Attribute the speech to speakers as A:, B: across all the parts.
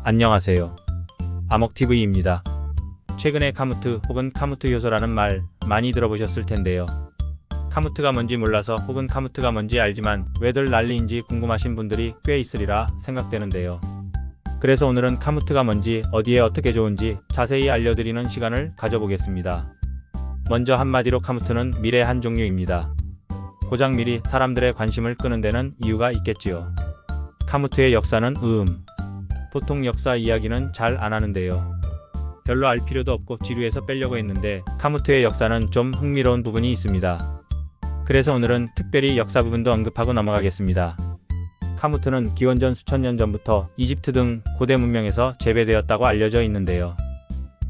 A: 안녕하세요. 아목TV입니다. 최근에 카무트 혹은 카무트 효소라는 말 많이 들어보셨을 텐데요. 카무트가 뭔지 몰라서 혹은 카무트가 뭔지 알지만 왜들 난리인지 궁금하신 분들이 꽤 있으리라 생각되는데요. 그래서 오늘은 카무트가 뭔지 어디에 어떻게 좋은지 자세히 알려드리는 시간을 가져보겠습니다. 먼저 한마디로 카무트는 밀의 한 종류입니다. 고작 밀이 사람들의 관심을 끄는 데는 이유가 있겠지요. 카무트의 역사는 보통 역사 이야기는 잘 안 하는데요. 별로 알 필요도 없고 지루해서 빼려고 했는데 카무트의 역사는 좀 흥미로운 부분이 있습니다. 그래서 오늘은 특별히 역사 부분도 언급하고 넘어가겠습니다. 카무트는 기원전 수천 년 전부터 이집트 등 고대 문명에서 재배되었다고 알려져 있는데요.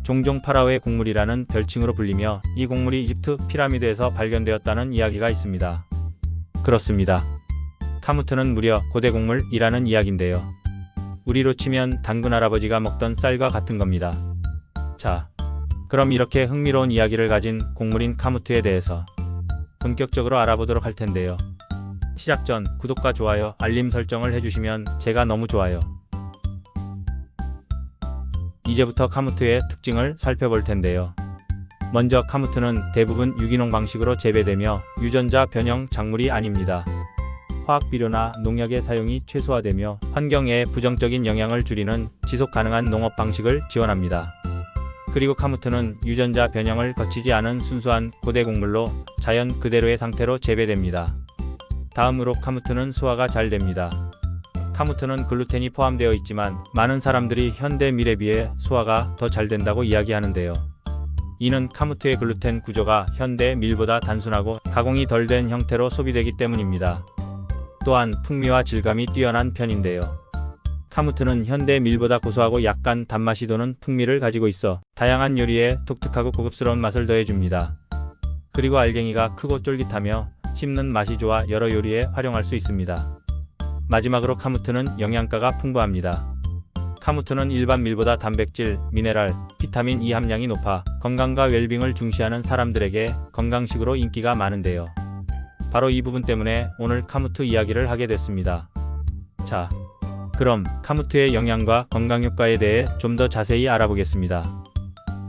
A: 종종 파라오의 곡물이라는 별칭으로 불리며 이 곡물이 이집트 피라미드에서 발견되었다는 이야기가 있습니다. 그렇습니다. 카무트는 무려 고대 곡물이라는 이야기인데요. 우리로 치면 당근 할아버지가 먹던 쌀과 같은 겁니다. 자, 그럼 이렇게 흥미로운 이야기를 가진 곡물인 카무트에 대해서 본격적으로 알아보도록 할 텐데요. 시작 전 구독과 좋아요, 알림 설정을 해주시면 제가 너무 좋아요. 이제부터 카무트의 특징을 살펴볼 텐데요. 먼저 카무트는 대부분 유기농 방식으로 재배되며 유전자 변형 작물이 아닙니다. 화학 비료나 농약의 사용이 최소화되며 환경에 부정적인 영향을 줄이는 지속 가능한 농업 방식을 지원합니다. 그리고 카무트는 유전자 변형을 거치지 않은 순수한 고대 곡물로 자연 그대로의 상태로 재배됩니다. 다음으로 카무트는 소화가 잘 됩니다. 카무트는 글루텐이 포함되어 있지만 많은 사람들이 현대 밀에 비해 소화가 더 잘 된다고 이야기하는데요. 이는 카무트의 글루텐 구조가 현대 밀보다 단순하고 가공이 덜 된 형태로 소비되기 때문입니다. 또한 풍미와 질감이 뛰어난 편인데요. 카무트는 현대 밀보다 고소하고 약간 단맛이 도는 풍미를 가지고 있어 다양한 요리에 독특하고 고급스러운 맛을 더해줍니다. 그리고 알갱이가 크고 쫄깃하며 씹는 맛이 좋아 여러 요리에 활용할 수 있습니다. 마지막으로 카무트는 영양가가 풍부합니다. 카무트는 일반 밀보다 단백질, 미네랄, 비타민 E 함량이 높아 건강과 웰빙을 중시하는 사람들에게 건강식으로 인기가 많은데요. 바로 이 부분 때문에 오늘 카무트 이야기를 하게 됐습니다. 자, 그럼 카무트의 영양과 건강 효과에 대해 좀 더 자세히 알아보겠습니다.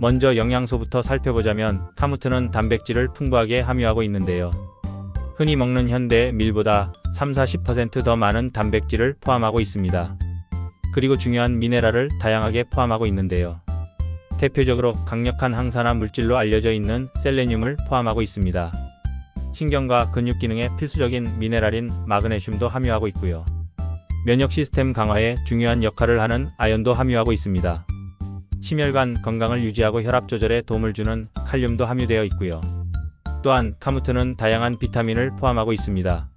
A: 먼저 영양소부터 살펴보자면 카무트는 단백질을 풍부하게 함유하고 있는데요. 흔히 먹는 현대 밀보다 30-40% 더 많은 단백질을 포함하고 있습니다. 그리고 중요한 미네랄을 다양하게 포함하고 있는데요. 대표적으로 강력한 항산화 물질로 알려져 있는 셀레늄을 포함하고 있습니다. 신경과 근육 기능에 필수적인 미네랄인 마그네슘도 함유하고 있고요. 면역 시스템 강화에 중요한 역할을 하는 아연도 함유하고 있습니다. 심혈관 건강을 유지하고 혈압 조절에 도움을 주는 칼륨도 함유되어 있고요. 또한 카무트는 다양한 비타민을 포함하고 있습니다.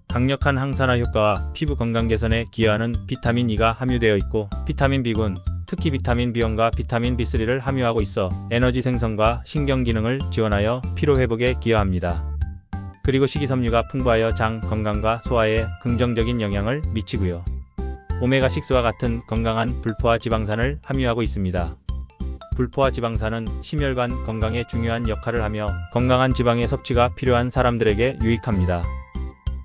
A: 강력한 항산화 효과와 피부 건강 개선에 기여하는 비타민 E가 함유되어 있고 비타민 B군, 특히 비타민 B1과 비타민 B3를 함유하고 있어 에너지 생성과 신경 기능을 지원하여 피로 회복에 기여합니다. 그리고 식이섬유가 풍부하여 장 건강과 소화에 긍정적인 영향을 미치고요. 오메가6와 같은 건강한 불포화 지방산을 함유하고 있습니다. 불포화 지방산은 심혈관 건강에 중요한 역할을 하며 건강한 지방의 섭취가 필요한 사람들에게 유익합니다.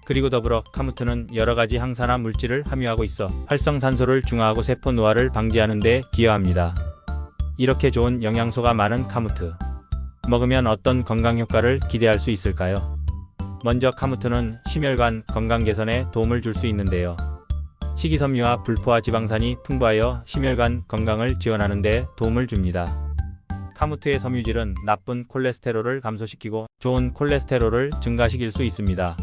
A: 그리고 더불어 카무트는 여러가지 항산화 물질을 함유하고 있어 활성산소를 중화하고 세포 노화를 방지하는 데 기여합니다. 이렇게 좋은 영양소가 많은 카무트. 먹으면 어떤 건강 효과를 기대할 수 있을까요? 먼저 카무트는 심혈관 건강 개선에 도움을 줄 수 있는데요. 식이섬유와 불포화 지방산이 풍부하여 심혈관 건강을 지원하는 데 도움을 줍니다. 카무트의 섬유질은 나쁜 콜레스테롤을 감소시키고 좋은 콜레스테롤을 증가시킬 수 있습니다.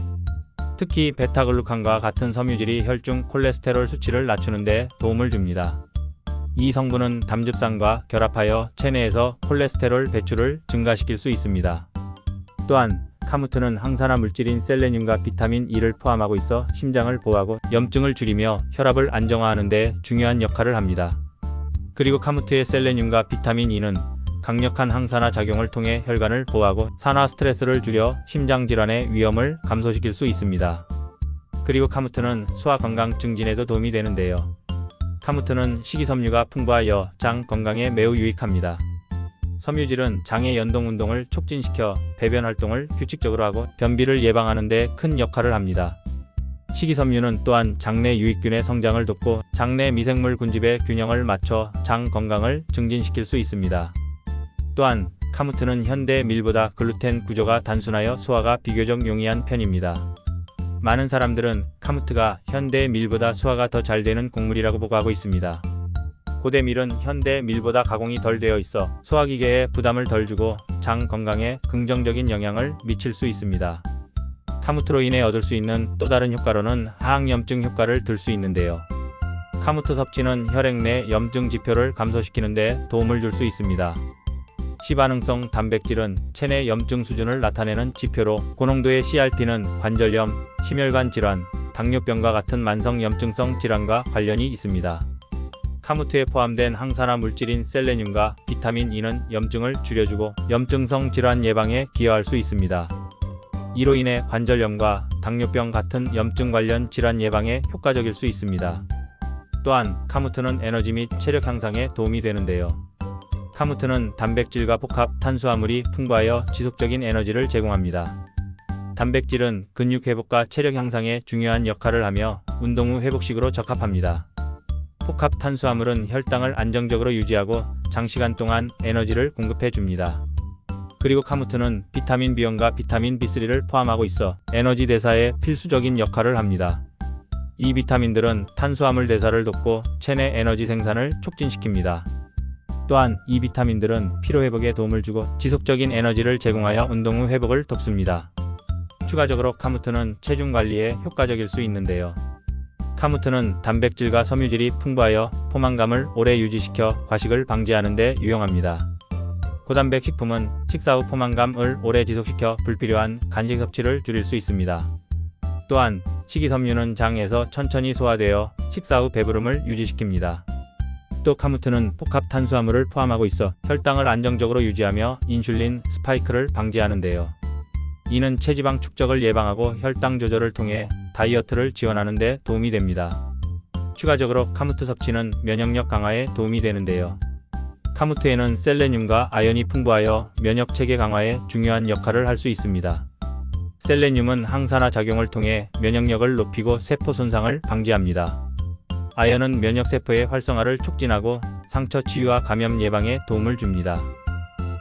A: 특히 베타글루칸과 같은 섬유질이 혈중 콜레스테롤 수치를 낮추는 데 도움을 줍니다. 이 성분은 담즙산과 결합하여 체내에서 콜레스테롤 배출을 증가시킬 수 있습니다. 또한 카무트는 항산화 물질인 셀레늄과 비타민 E를 포함하고 있어 심장을 보호하고 염증을 줄이며 혈압을 안정화하는 데 중요한 역할을 합니다. 그리고 카무트의 셀레늄과 비타민 E는 강력한 항산화 작용을 통해 혈관을 보호하고 산화 스트레스를 줄여 심장 질환의 위험을 감소시킬 수 있습니다. 그리고 카무트는 소화 건강 증진에도 도움이 되는데요. 카무트는 식이섬유가 풍부하여 장 건강에 매우 유익합니다. 섬유질은 장의 연동 운동을 촉진시켜 배변 활동을 규칙적으로 하고 변비를 예방하는 데 큰 역할을 합니다. 식이섬유는 또한 장내 유익균의 성장을 돕고 장내 미생물 군집의 균형을 맞춰 장 건강을 증진시킬 수 있습니다. 또한 카무트는 현대 밀보다 글루텐 구조가 단순하여 소화가 비교적 용이한 편입니다. 많은 사람들은 카무트가 현대 밀보다 소화가 더 잘 되는 곡물이라고 보고하고 있습니다. 고대 밀은 현대 밀보다 가공이 덜 되어 있어 소화기계에 부담을 덜 주고 장 건강에 긍정적인 영향을 미칠 수 있습니다. 카무트로 인해 얻을 수 있는 또 다른 효과로는 항염증 효과를 들 수 있는데요. 카무트 섭취는 혈액 내 염증 지표를 감소시키는 데 도움을 줄 수 있습니다. 시반응성 단백질은 체내 염증 수준을 나타내는 지표로 고농도의 CRP는 관절염, 심혈관 질환, 당뇨병과 같은 만성 염증성 질환과 관련이 있습니다. 카무트에 포함된 항산화 물질인 셀레늄과 비타민 E는 염증을 줄여주고 염증성 질환 예방에 기여할 수 있습니다. 이로 인해 관절염과 당뇨병 같은 염증 관련 질환 예방에 효과적일 수 있습니다. 또한 카무트는 에너지 및 체력 향상에 도움이 되는데요. 카무트는 단백질과 복합 탄수화물이 풍부하여 지속적인 에너지를 제공합니다. 단백질은 근육 회복과 체력 향상에 중요한 역할을 하며 운동 후 회복식으로 적합합니다. 복합 탄수화물은 혈당을 안정적으로 유지하고 장시간 동안 에너지를 공급해 줍니다. 그리고 카무트는 비타민 B원과 비타민 B3를 포함하고 있어 에너지 대사에 필수적인 역할을 합니다. 이 비타민들은 탄수화물 대사를 돕고 체내 에너지 생산을 촉진시킵니다. 또한 이 비타민들은 피로회복에 도움을 주고 지속적인 에너지를 제공하여 운동 후 회복을 돕습니다. 추가적으로 카무트는 체중 관리에 효과적일 수 있는데요. 카무트는 단백질과 섬유질이 풍부하여 포만감을 오래 유지시켜 과식을 방지하는 데 유용합니다. 고단백 식품은 식사 후 포만감을 오래 지속시켜 불필요한 간식 섭취를 줄일 수 있습니다. 또한 식이섬유는 장에서 천천히 소화되어 식사 후 배부름을 유지시킵니다. 또 카무트는 복합 탄수화물을 포함하고 있어 혈당을 안정적으로 유지하며 인슐린 스파이크를 방지하는데요. 이는 체지방 축적을 예방하고 혈당 조절을 통해 다이어트를 지원하는 데 도움이 됩니다. 추가적으로 카무트 섭취는 면역력 강화에 도움이 되는데요. 카무트에는 셀레늄과 아연이 풍부하여 면역 체계 강화에 중요한 역할을 할 수 있습니다. 셀레늄은 항산화 작용을 통해 면역력을 높이고 세포 손상을 방지합니다. 아연은 면역세포의 활성화를 촉진하고 상처 치유와 감염 예방에 도움을 줍니다.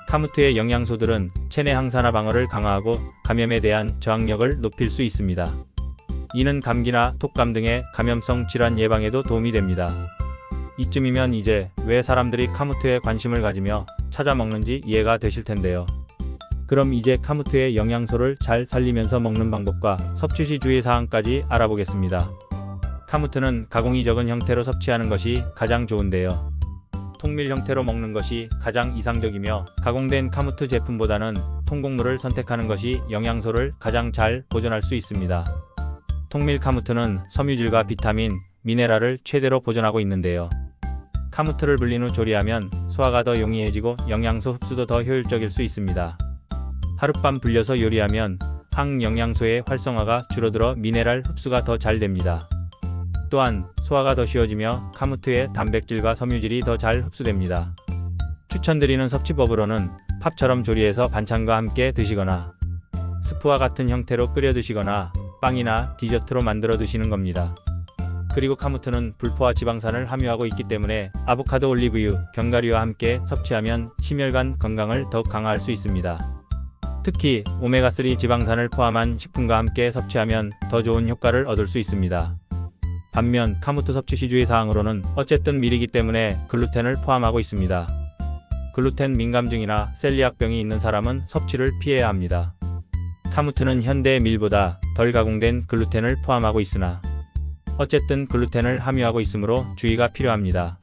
A: 카무트의 영양소들은 체내 항산화 방어를 강화하고 감염에 대한 저항력을 높일 수 있습니다. 이는 감기나 독감 등의 감염성 질환 예방에도 도움이 됩니다. 이쯤이면 이제 왜 사람들이 카무트에 관심을 가지며 찾아 먹는지 이해가 되실 텐데요. 그럼 이제 카무트의 영양소를 잘 살리면서 먹는 방법과 섭취 시 주의사항까지 알아보겠습니다. 카무트는 가공이 적은 형태로 섭취하는 것이 가장 좋은데요. 통밀 형태로 먹는 것이 가장 이상적이며 가공된 카무트 제품보다는 통곡물을 선택하는 것이 영양소를 가장 잘 보존할 수 있습니다. 통밀 카무트는 섬유질과 비타민, 미네랄을 최대로 보존하고 있는데요. 카무트를 불린 후 조리하면 소화가 더 용이해지고 영양소 흡수도 더 효율적일 수 있습니다. 하룻밤 불려서 요리하면 항영양소의 활성화가 줄어들어 미네랄 흡수가 더 잘 됩니다. 또한 소화가 더 쉬워지며 카무트의 단백질과 섬유질이 더 잘 흡수됩니다. 추천드리는 섭취법으로는 팝처럼 조리해서 반찬과 함께 드시거나 스프와 같은 형태로 끓여 드시거나 빵이나 디저트로 만들어 드시는 겁니다. 그리고 카무트는 불포화 지방산을 함유하고 있기 때문에 아보카도, 올리브유, 견과류와 함께 섭취하면 심혈관 건강을 더욱 강화할 수 있습니다. 특히 오메가3 지방산을 포함한 식품과 함께 섭취하면 더 좋은 효과를 얻을 수 있습니다. 반면 카무트 섭취 시 주의사항으로는 어쨌든 밀이기 때문에 글루텐을 포함하고 있습니다. 글루텐 민감증이나 셀리악병이 있는 사람은 섭취를 피해야 합니다. 카무트는 현대 밀보다 덜 가공된 글루텐을 포함하고 있으나 어쨌든 글루텐을 함유하고 있으므로 주의가 필요합니다.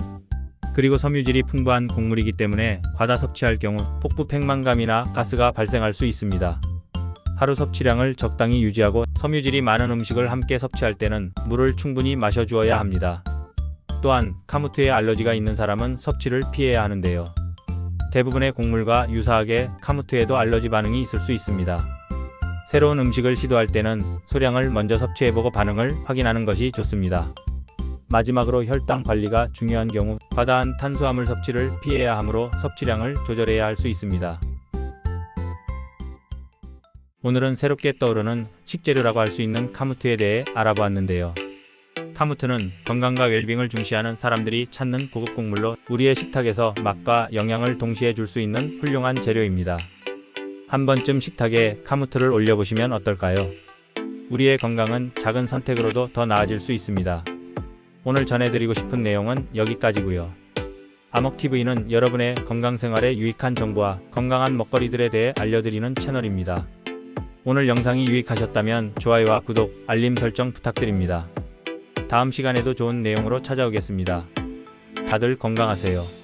A: 그리고 섬유질이 풍부한 곡물이기 때문에 과다 섭취할 경우 복부 팽만감이나 가스가 발생할 수 있습니다. 하루 섭취량을 적당히 유지하고 섬유질이 많은 음식을 함께 섭취할 때는 물을 충분히 마셔주어야 합니다. 또한 카무트에 알러지가 있는 사람은 섭취를 피해야 하는데요. 대부분의 곡물과 유사하게 카무트에도 알러지 반응이 있을 수 있습니다. 새로운 음식을 시도할 때는 소량을 먼저 섭취해보고 반응을 확인하는 것이 좋습니다. 마지막으로 혈당 관리가 중요한 경우 과다한 탄수화물 섭취를 피해야 하므로 섭취량을 조절해야 할 수 있습니다. 오늘은 새롭게 떠오르는 식재료라고 할 수 있는 카무트에 대해 알아보았는데요. 카무트는 건강과 웰빙을 중시하는 사람들이 찾는 고급 곡물로 우리의 식탁에서 맛과 영양을 동시에 줄 수 있는 훌륭한 재료입니다. 한 번쯤 식탁에 카무트를 올려보시면 어떨까요? 우리의 건강은 작은 선택으로도 더 나아질 수 있습니다. 오늘 전해드리고 싶은 내용은 여기까지고요. 아목TV는 여러분의 건강생활에 유익한 정보와 건강한 먹거리들에 대해 알려드리는 채널입니다. 오늘 영상이 유익하셨다면 좋아요와 구독, 알림 설정 부탁드립니다. 다음 시간에도 좋은 내용으로 찾아오겠습니다. 다들 건강하세요.